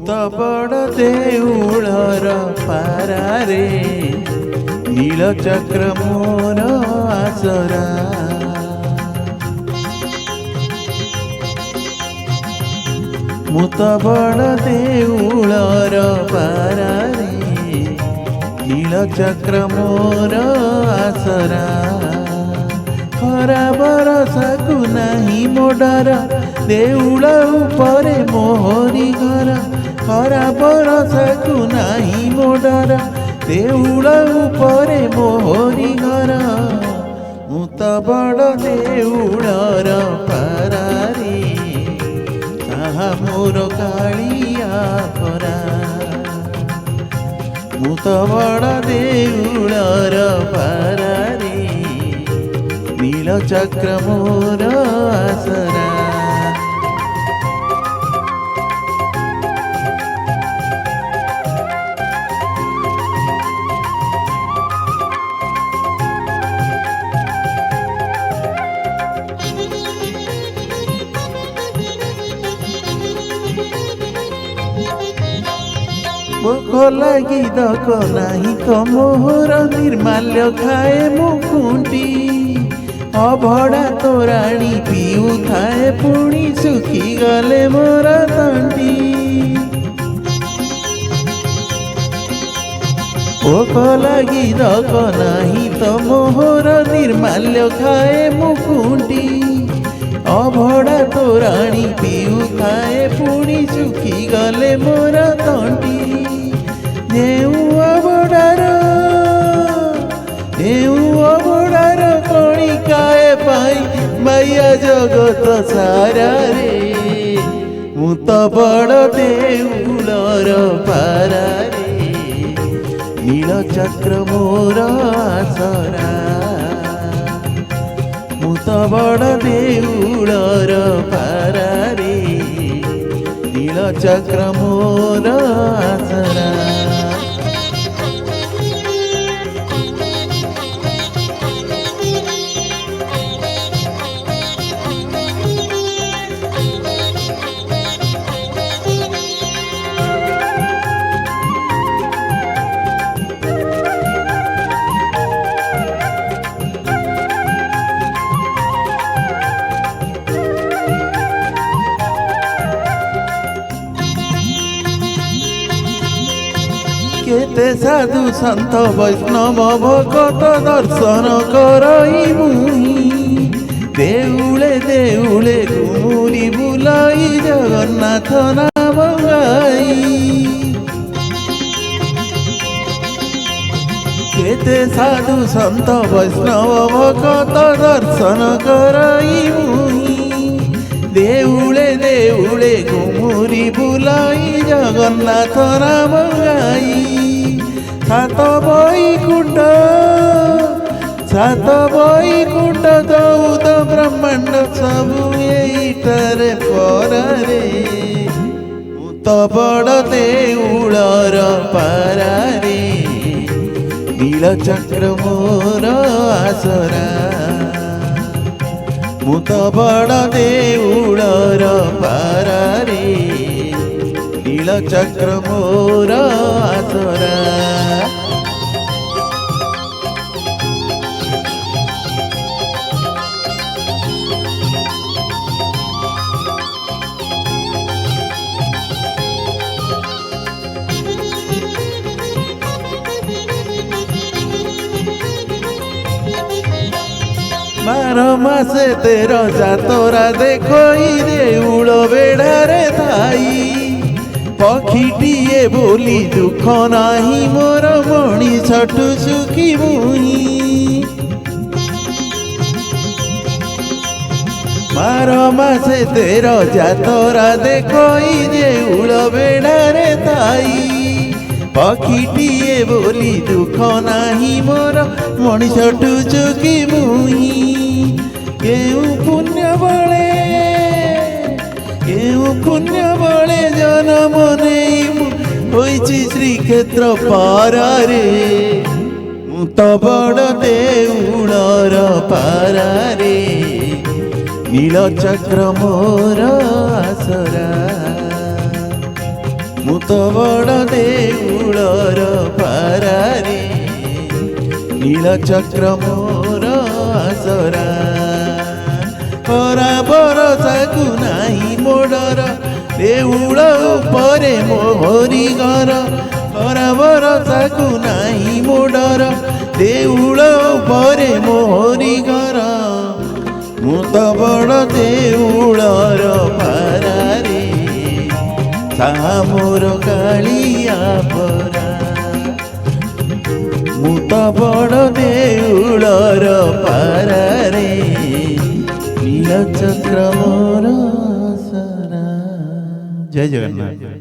ତ ବଡ଼ ଦେଉଳର ପାରାରେ ନୀଳଚକ୍ର ମୋର ଆସରା। ମୁଁ ତ ବଡ଼ ଦେଉଳର ପାରାରେ ନୀଳଚକ୍ର ମୋର ଆସରା। ଖରା ବରଷାକୁ ନାହିଁ ମୋ ଡର ଦେଉଳ ଉପରେ ମୋହରି ଘର। ଖରା ବରଷାକୁ ନାହିଁ ମୋ ଡର ଦେଉଳ ଉପରେ ମୋହରି ଘର। ମୁଁ ତ ବଡ଼ ଦେଉଳର ପାରାରେ ତାହା ମୋର କାଳିଆ ପରା। ମୁଁ ତ ବଡ଼ ଦେଉଳର ପାରାରେ ନୀଳଚକ୍ର ମୋର ଆସରା। ଭୋକ ଲାଗି ଦକ ନାହିଁ ତ ମୋହର ନିର୍ମାଲ୍ୟ ଖାଏ ମୁଁ ଖୁଣ୍ଟି। ଅଭଡ଼ା ତୋରାଣୀ ପିଉଥାଏ ପୁଣି ଶୁଖିଗଲେ ମୋର ତଣ୍ଟି। ଭୋକ ଲାଗି ଦକ ନାହିଁ ତ ମୋହର ନିର୍ମାଲ୍ୟ ଖାଏ ମୁଁ ଖୁଣ୍ଟି। ଅଭଡ଼ା ତୋରାଣୀ ପିଉଥାଏ ପୁଣି ଶୁଖିଗଲେ ମୋର ତଣ୍ଟି। ଅଭଡ଼ାର କଣିକାଏ ପାଇଁ ମାୟା ଜଗତ ସାରାରେ। ମୁଁ ତ ବଡ଼ ଦେଉଳର ପାରାରେ ନୀଳଚକ୍ର ମୋର ଆସରା। ମୁଁ ତ ବଡ଼ ଦେଉଳର ପାରାରେ ନୀଳଚକ୍ର ମୋର ଆସରା। केते साधु सन्त वैष्णव भगत दर्शन करई मुहि। देउले देउले घुमुरी बुलाई जगन्नाथ नाम गाई। केते साधु सन्त वैष्णव भगत दर्शन करई मुहि। देउले देउले घुमुरी बुलाई जगन्नाथ नाम गाई। सात बैकुण्ठ चौद ब्रह्मांड सबु एइटारे परारे। ମୁଁ ତ ବଡ଼ ଦେଉଳର ପାରାରେ ନୀଳଚକ୍ର ମୋର ଆସରା। ମୁଁ ତ ବଡ଼ ଦେଉଳର ପାରାରେ ନୀଳଚକ୍ର ମୋର ଆସରା। ବାର ମାସେ 13 ଯାତରା ଦେଖଇ ଦେଉଳ ବେଢ଼ାରେ ଥାଇ। ପକ୍ଷୀଟିଏ ବୋଲି ଦୁଃଖ ନାହିଁ ମୋର ମଣିଷଠୁ ସୁଖୀ ମୁହିଁ। 12 ମାସେ 13 ଯାତରା ଦେଖଇ ଦେଉଳ ବେଢ଼ାରେ ଥାଇ। ପକ୍ଷୀଟିଏ ବୋଲି ଦୁଃଖ ନାହିଁ ମୋର ମଣିଷଠୁ ସୁଖୀ ମୁହିଁ। କେଉଁ ପୁଣ୍ୟ ବଳେ ଜନମ ନେଇ ମୁଁ ହୋଇଛି ଶ୍ରୀକ୍ଷେତ୍ର ପାରାରେ। ମୁଁ ତ ବଡ଼ ଦେଉଳର ପାରାରେ ନୀଳଚକ୍ର ମୋର ଆସରା। ମୁଁ ତ ବଡ଼ ଦେଉଳର ପାରାରେ ନୀଳଚକ୍ର ମୋର ଆସରା ଖରା ବରଷାକୁ ନାହିଁ ମୋଡ଼ର ଦେଉଳ ଉପରେ ମୋହରି ଘର ଖରା ବରଷାକୁ ନାହିଁ ମୋଡ଼ର ଦେଉଳ ଉପରେ ମୋହରି ଘର ମୁଁ ତ ବଡ଼ ଦେଉଳର ପାରାରେ ସାହା ମୋର କାଳିଆ ପରା ମୁଁ ତ ବଡ଼ ଦେଉଳର ପାରାରେ ନୀଳଚକ୍ର ମୋର ଆସରା। ଜୟ ଜଗନ୍ନାଥ।